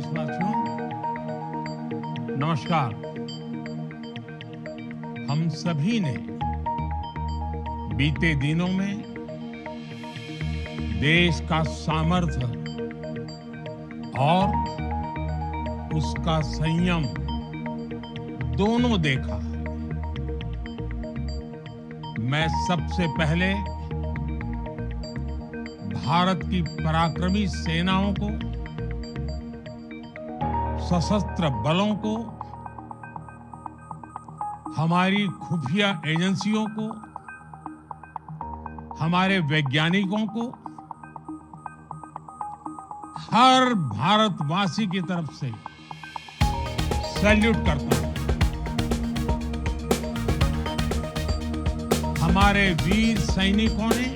देशवासियों, नमस्कार। हम सभी ने बीते दिनों में देश का सामर्थ्य और उसका संयम दोनों देखा। मैं सबसे पहले भारत की पराक्रमी सेनाओं को, सशस्त्र बलों को, हमारी खुफिया एजेंसियों को, हमारे वैज्ञानिकों को, हर भारतवासी की तरफ से सैल्यूट करता हूं। हमारे वीर सैनिकों ने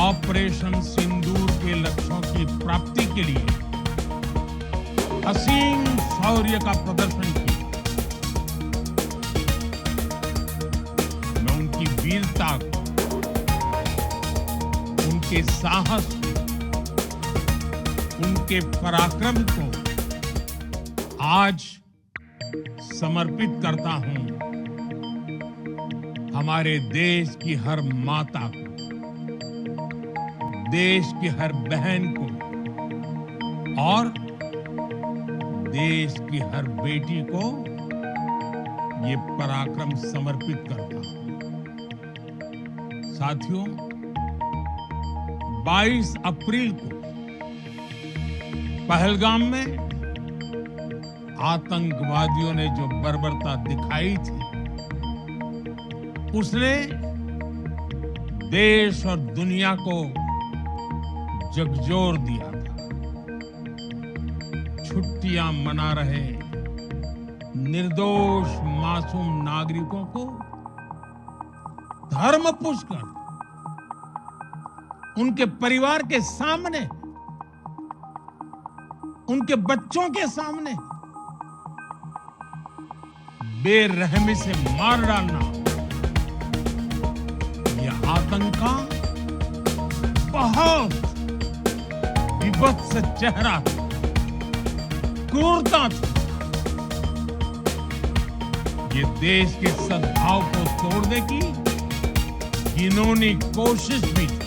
ऑपरेशन सिंदूर के लक्ष्यों की प्राप्ति के लिए असीम शौर्य का प्रदर्शन किया। मैं उनकी वीरता को, उनके साहस को, उनके पराक्रम को आज समर्पित करता हूं हमारे देश की हर माता को, देश की हर बहन को और देश की हर बेटी को ये पराक्रम समर्पित करता हूं। साथियों, 22 अप्रैल को पहलगाम में आतंकवादियों ने जो बर्बरता दिखाई थी, उसने देश और दुनिया को झकझोर दिया था। छुट्टियां मना रहे निर्दोष मासूम नागरिकों को धर्म पुष्कर उनके परिवार के सामने, उनके बच्चों के सामने बेरहमी से मार डालना, यह आतंक का बहुत विभत्स चेहरा था, क्रूरता थी। ये देश के सद्भाव को तोड़ने की घिनौनी कोशिश भी थी।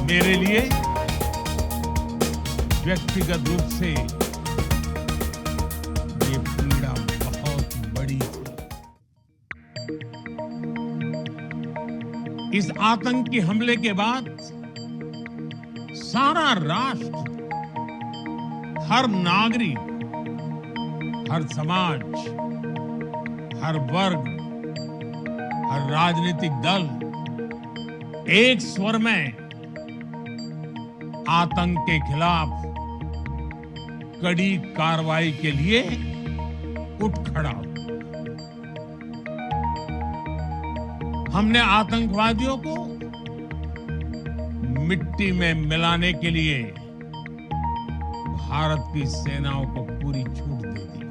मेरे लिए व्यक्तिगत रूप से ये पीड़ा बहुत बड़ी थी। इस आतंकी हमले के बाद सारा राष्ट्र, हर नागरिक, हर समाज, हर वर्ग, हर राजनीतिक दल एक स्वर में आतंक के खिलाफ कड़ी कार्रवाई के लिए उठ खड़ा हुआ। हमने आतंकवादियों को मिट्टी में मिलाने के लिए भारत की सेनाओं को पूरी छूट दे दी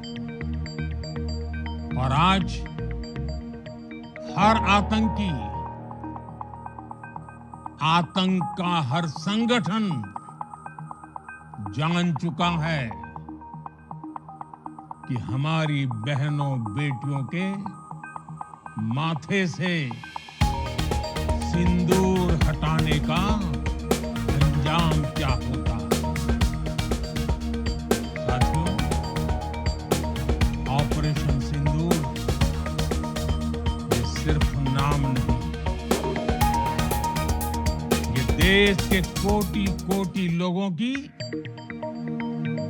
और आज हर आतंकी, आतंक का हर संगठन जान चुका है कि हमारी बहनों बेटियों के माथे से सिंदूर हटाने का अंजाम क्या होता है। साथियों, ऑपरेशन सिंदूर ये सिर्फ नाम नहीं, ये देश के कोटि कोटि लोगों की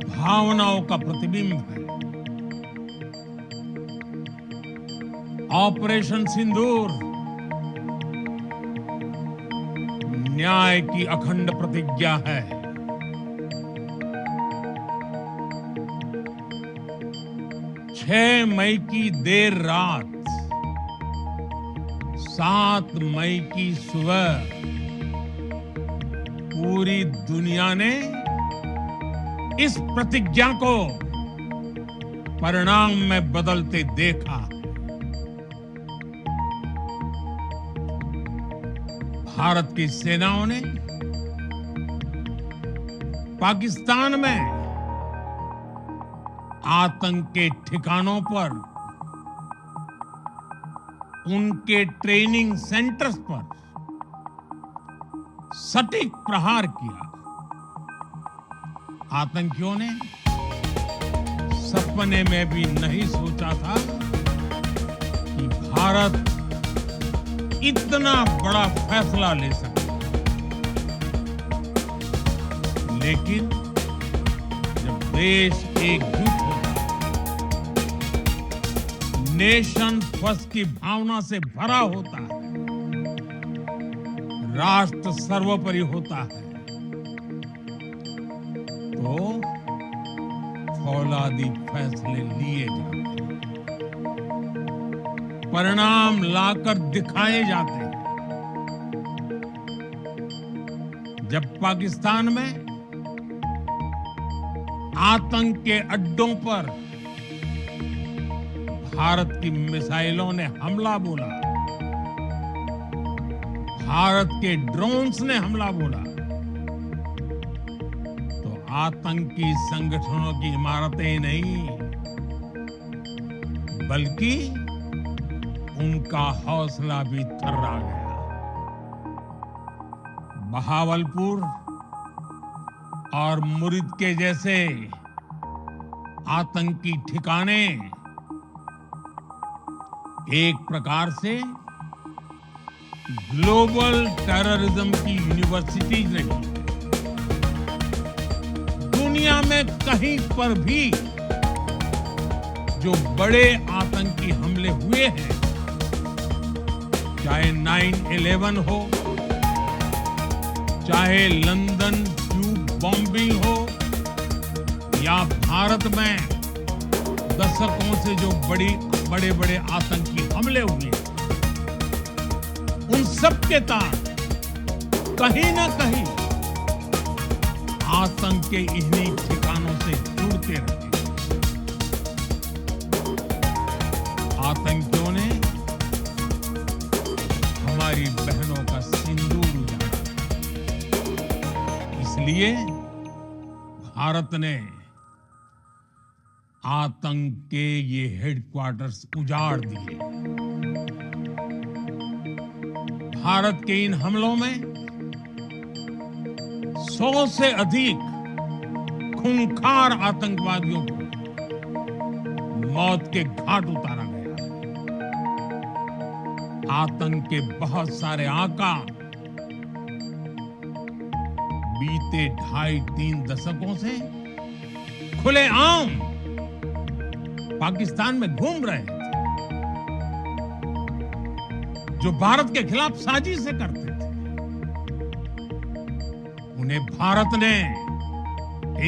भावनाओं का प्रतिबिंब है। ऑपरेशन सिंदूर न्याय की अखंड प्रतिज्ञा है। 6 मई की देर रात, 7 मई की सुबह पूरी दुनिया ने इस प्रतिज्ञा को परिणाम में बदलते देखा। भारत की सेनाओं ने पाकिस्तान में आतंक के ठिकानों पर, उनके ट्रेनिंग सेंटर्स पर सटीक प्रहार किया। आतंकियों ने सपने में भी नहीं सोचा था कि भारत इतना बड़ा फैसला ले सकता। लेकिन जब देश एकजुट होता, नेशन फर्स्ट की भावना से भरा होता है, राष्ट्र सर्वोपरि होता है, तो फौलादी फैसले लिए जाते हैं, परिणाम लाकर दिखाए जाते हैं। जब पाकिस्तान में आतंक के अड्डों पर भारत की मिसाइलों ने हमला बोला, भारत के ड्रोन्स ने हमला बोला, तो आतंकी संगठनों की इमारतें नहीं, बल्कि उनका हौसला भी थर्रा गया। बहावलपुर और मुरिद के जैसे आतंकी ठिकाने एक प्रकार से ग्लोबल टेररिज्म की यूनिवर्सिटीज नहीं, दुनिया में कहीं पर भी जो बड़े आतंकी हमले हुए हैं, चाहे 9/11 हो, चाहे लंदन ट्यूब बॉम्बिंग हो, या भारत में दशकों से जो बड़े बड़े आतंकी हमले हुए, उन सब के तार कहीं ना कहीं आतंक के इन्हीं ठिकानों से जुड़ते रहे। आतंकियों ने हमारी बहनों का सिंदूर उजाड़ा, इसलिए भारत ने आतंक के ये हेडक्वार्टर्स उजाड़ दिए। भारत के इन हमलों में 100 से अधिक खूंखार आतंकवादियों को मौत के घाट उतारा गया। आतंक के बहुत सारे आका बीते 2.5-3 दशकों से खुलेआम पाकिस्तान में घूम रहे थे, जो भारत के खिलाफ साजिशें करते थे। उन्हें भारत ने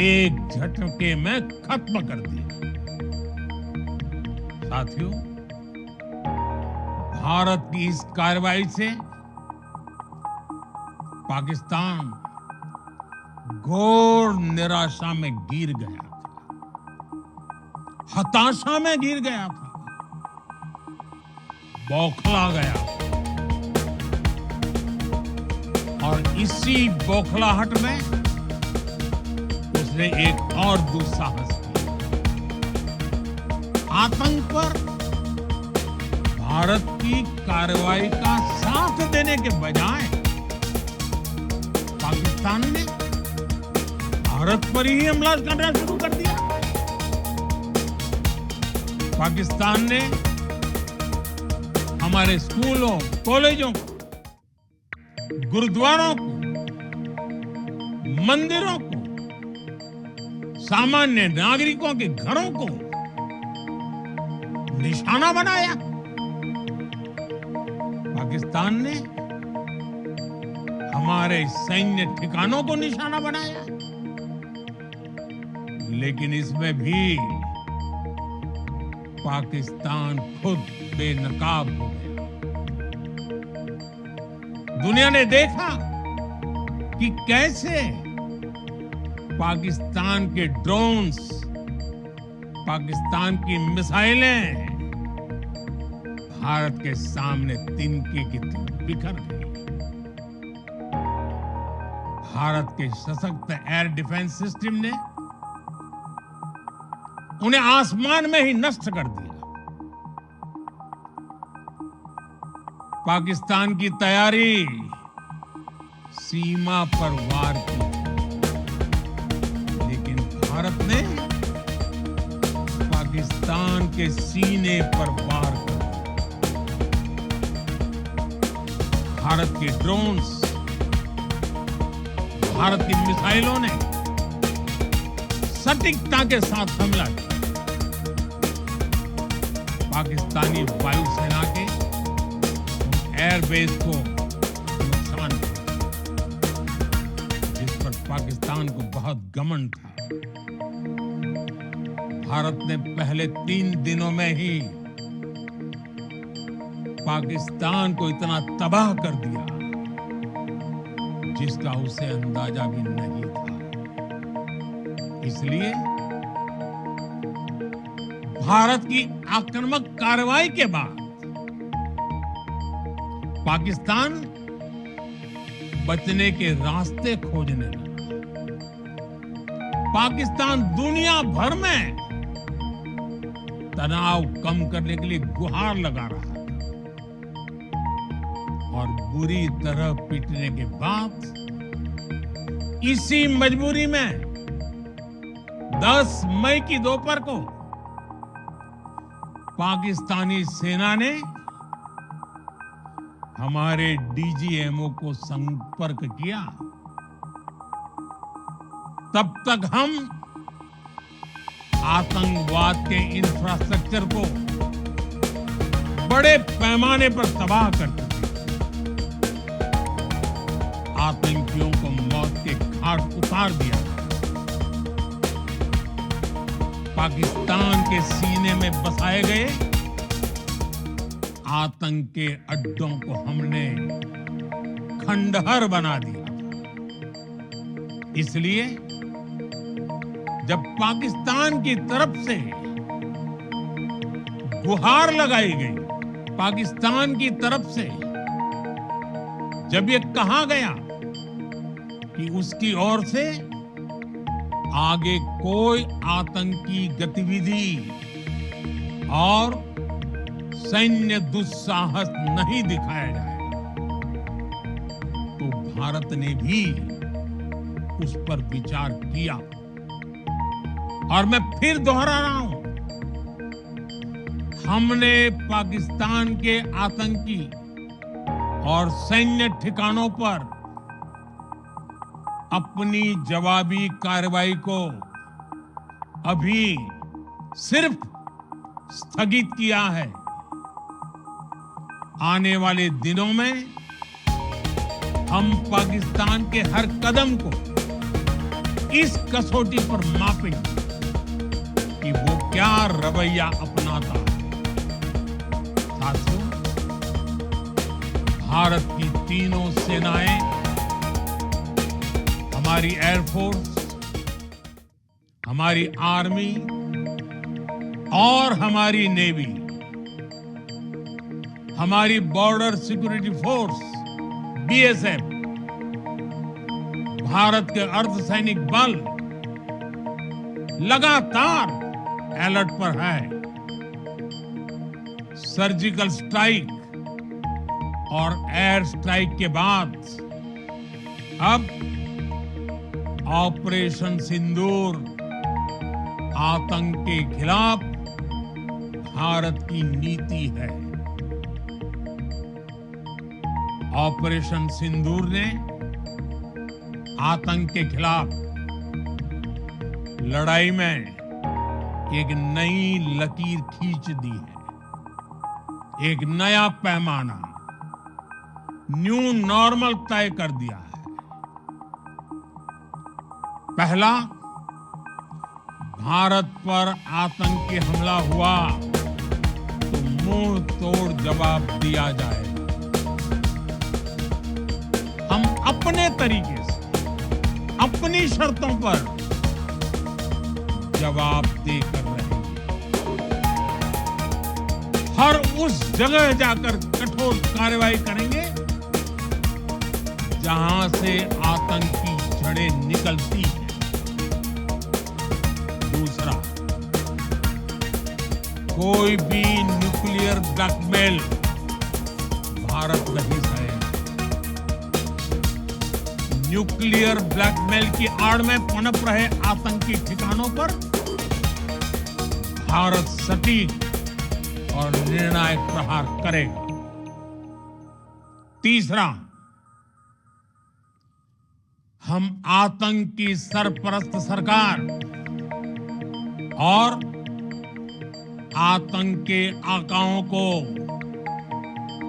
एक झटके में खत्म कर दिया। साथियों, भारत की इस कार्रवाई से पाकिस्तान घोर निराशा में गिर गया था, हताशा में गिर गया था, बौखला गया। और इसी बौखलाहट में उसने एक और दुस्साहस किया। आतंक पर भारत की कार्रवाई का साथ देने के बजाय पाकिस्तान ने भारत पर ही हमला करना शुरू कर दिया। पाकिस्तान ने हमारे स्कूलों, कॉलेजों, गुरुद्वारों को, मंदिरों को, सामान्य नागरिकों के घरों को निशाना बनाया। पाकिस्तान ने हमारे सैन्य ठिकानों को निशाना बनाया। लेकिन इसमें भी पाकिस्तान खुद बेनकाब हो गया। दुनिया ने देखा कि कैसे पाकिस्तान के ड्रोन्स, पाकिस्तान की मिसाइलें भारत के सामने तिनके की तरह बिखर गई। भारत के सशक्त एयर डिफेंस सिस्टम ने उन्हें आसमान में ही नष्ट कर दिया। पाकिस्तान की तैयारी सीमा पर वार की, लेकिन भारत ने पाकिस्तान के सीने पर वार कर दिया। भारत के ड्रोन्स, भारत की मिसाइलों ने सटीकता के साथ हमला किया। पाकिस्तानी वायुसेना के एयरबेस को नुकसान किया, जिस पर पाकिस्तान को बहुत घमंड था। भारत ने पहले 3 दिनों में ही पाकिस्तान को इतना तबाह कर दिया जिसका उसे अंदाजा भी नहीं था। इसलिए भारत की आक्रामक कार्रवाई के बाद पाकिस्तान बचने के रास्ते खोजने लगा। पाकिस्तान दुनिया भर में तनाव कम करने के लिए गुहार लगा रहा था और बुरी तरह पीटने के बाद इसी मजबूरी में 10 मई की दोपहर को पाकिस्तानी सेना ने हमारे डीजीएमओ को संपर्क किया। तब तक हम आतंकवाद के इंफ्रास्ट्रक्चर को बड़े पैमाने पर तबाह कर चुके, आतंकियों को मौत के घाट उतार दिया। पाकिस्तान के सीने में बसाए गए आतंक के अड्डों को हमने खंडहर बना दिया। इसलिए जब पाकिस्तान की तरफ से गुहार लगाई गई, पाकिस्तान की तरफ से जब ये कहा गया कि उसकी ओर से आगे कोई आतंकी गतिविधि और सैन्य दुस्साहस नहीं दिखाया जाए, तो भारत ने भी उस पर विचार किया। और मैं फिर दोहरा रहा हूं, हमने पाकिस्तान के आतंकी और सैन्य ठिकानों पर अपनी जवाबी कार्रवाई को अभी सिर्फ स्थगित किया है। आने वाले दिनों में हम पाकिस्तान के हर कदम को इस कसौटी पर मापेंगे कि वो क्या रवैया अपनाता है। साथियों, भारत की तीनों सेनाएं, हमारी एयरफोर्स, हमारी आर्मी और हमारी नेवी, हमारी border security force BSF, Bharat के अर्धसैनिक बल लगातार अलर्ट पर है। सर्जिकल स्ट्राइक और एयर स्ट्राइक के बाद अब ऑपरेशन सिंदूर आतंक के खिलाफ भारत की नीति है। ऑपरेशन सिंदूर ने आतंक के खिलाफ लड़ाई में एक नई लकीर खींच दी है, एक नया पैमाना, न्यू नॉर्मल तय कर दिया है। पहला, भारत पर आतंकी हमला हुआ तो मुंह तोड़ जवाब दिया जाएगा। हम अपने तरीके से, अपनी शर्तों पर जवाब देकर रहेंगे। हर उस जगह जाकर कठोर कार्रवाई करेंगे जहां से आतंकी छड़ें निकलती हैं। दूसरा, कोई भी न्यूक्लियर ब्लैकमेल भारत नहीं सहेगा। न्यूक्लियर ब्लैकमेल की आड़ में पनप रहे आतंकी ठिकानों पर भारत सटीक और निर्णायक प्रहार करेगा। तीसरा, हम आतंक की सरपरस्त सरकार और आतंक के आकाओं को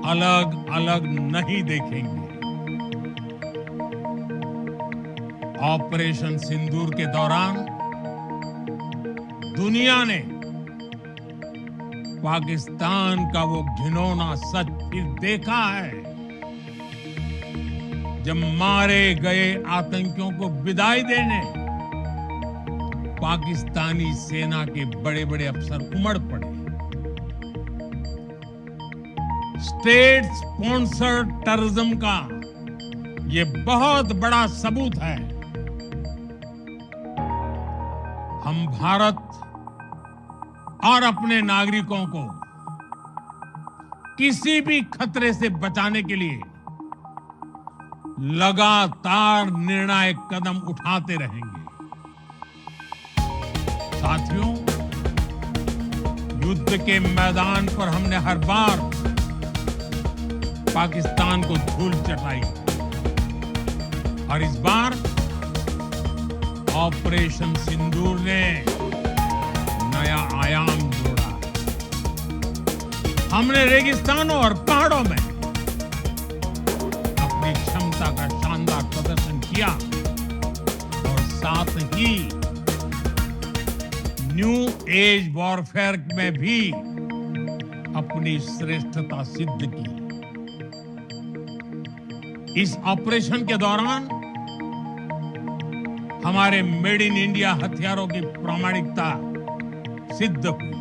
अलग अलग नहीं देखेंगे। ऑपरेशन सिंदूर के दौरान दुनिया ने पाकिस्तान का वो घिनौना सच फिर देखा है, जब मारे गए आतंकियों को विदाई देने पाकिस्तानी सेना के बड़े बड़े अफसर उमड़ पड़े। स्टेट स्पॉन्सर्ड टेररिज्म का ये बहुत बड़ा सबूत है। हम भारत और अपने नागरिकों को किसी भी खतरे से बचाने के लिए लगातार निर्णायक कदम उठाते रहेंगे। साथियों, युद्ध के मैदान पर हमने हर बार पाकिस्तान को धूल चटाई और इस बार ऑपरेशन सिंदूर ने नया आयाम जोड़ा। हमने रेगिस्तानों और पहाड़ों में अपनी क्षमता का शानदार प्रदर्शन किया और साथ ही न्यू एज वॉरफेयर में भी अपनी श्रेष्ठता सिद्ध की। इस ऑपरेशन के दौरान हमारे मेड इन इंडिया हथियारों की प्रामाणिकता सिद्ध हुई।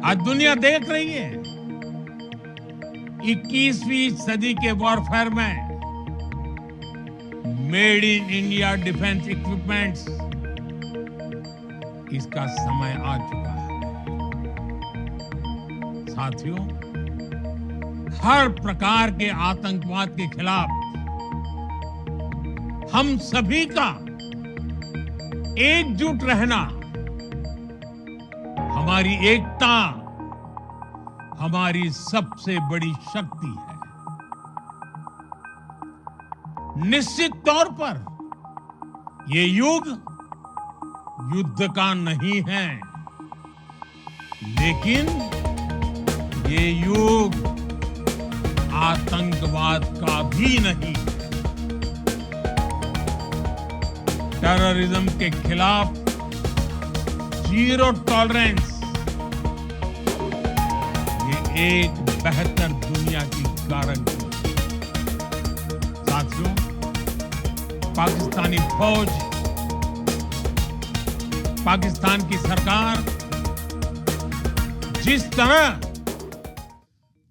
आज दुनिया देख रही है 21वीं सदी के वॉरफेयर में made in India defence equipments, इसका समय आ चुका है। साथियों, हर प्रकार के आतंकवाद के खिलाफ हम सभी का एकजुट रहना, हमारी एकता हमारी सबसे बड़ी शक्ति है। निश्चित तौर पर ये युग युद्ध का नहीं है, लेकिन ये युग आतंकवाद का भी नहीं है। टेररिज्म के खिलाफ जीरो टॉलरेंस, ये एक बेहतर दुनिया की गारंटी। साथियों, पाकिस्तानी फौज, पाकिस्तान की सरकार जिस तरह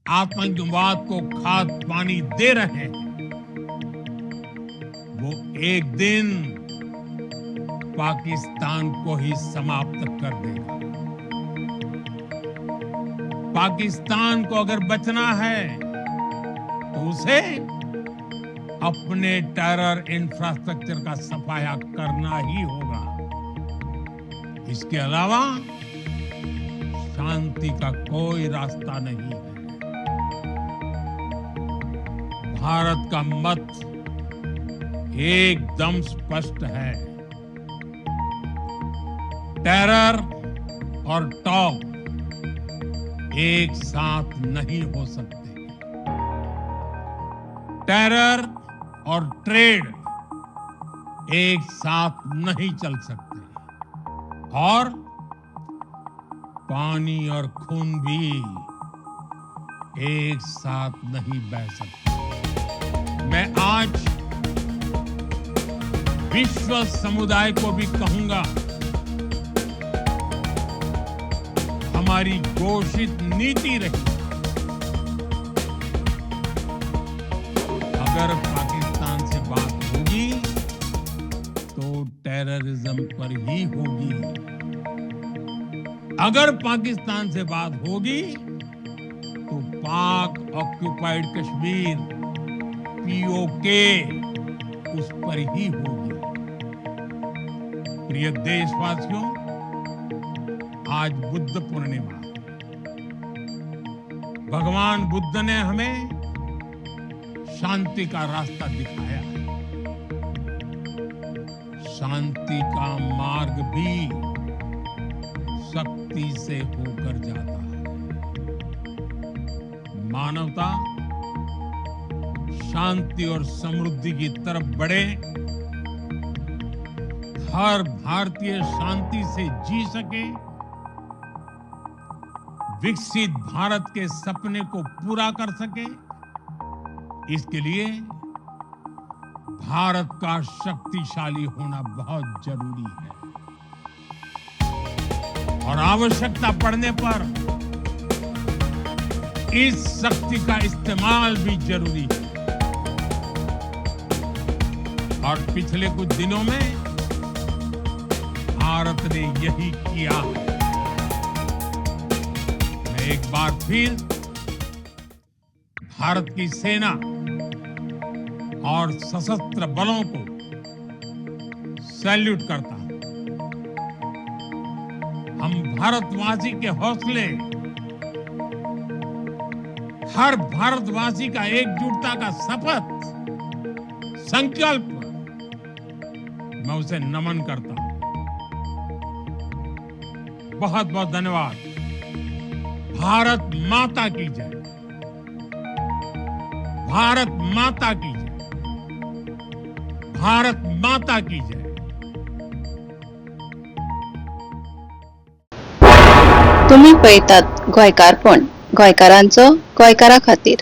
आतंकवाद को खाद पानी दे रहे हैं, वो एक दिन पाकिस्तान को ही समाप्त कर देगा। पाकिस्तान को अगर बचना है तो उसे अपने टेरर इंफ्रास्ट्रक्चर का सफाया करना ही होगा। इसके अलावा शांति का कोई रास्ता नहीं है। भारत का मत एकदम स्पष्ट है। टेरर और टॉप एक साथ नहीं हो सकते। टेरर और ट्रेड एक साथ नहीं चल सकते और पानी और खून भी एक साथ नहीं बह सकते। मैं आज विश्व समुदाय को भी कहूंगा, हमारी घोषित नीति रही, अगर पाकिस्तान से बात टेररिज्म पर ही होगी। अगर पाकिस्तान से बात होगी तो पाक ऑक्युपाइड कश्मीर पीओके उस पर ही होगी। प्रिय देशवासियों, आज बुद्ध पूर्णिमा। भगवान बुद्ध ने हमें शांति का रास्ता दिखाया है। शांति का मार्ग भी शक्ति से होकर जाता है। मानवता शांति और समृद्धि की तरफ बढ़े, हर भारतीय शांति से जी सके, विकसित भारत के सपने को पूरा कर सके, इसके लिए भारत का शक्तिशाली होना बहुत जरूरी है। और आवश्यकता पड़ने पर इस शक्ति का इस्तेमाल भी जरूरी है। और पिछले कुछ दिनों में भारत ने यही किया है। मैं एक बार फिर भारत की सेना और सशस्त्र बलों को सैल्यूट करता हूं। हम भारतवासी के हौसले, हर भारतवासी का एकजुटता का शपथ, संकल्प, मैं उसे नमन करता हूं। बहुत बहुत धन्यवाद। भारत माता की जय। भारत माता की जय। भारत माता की जय। तुम्ही पळयतात गोंयकारपण, गोंयकारांचो गोंयकारा खातीर।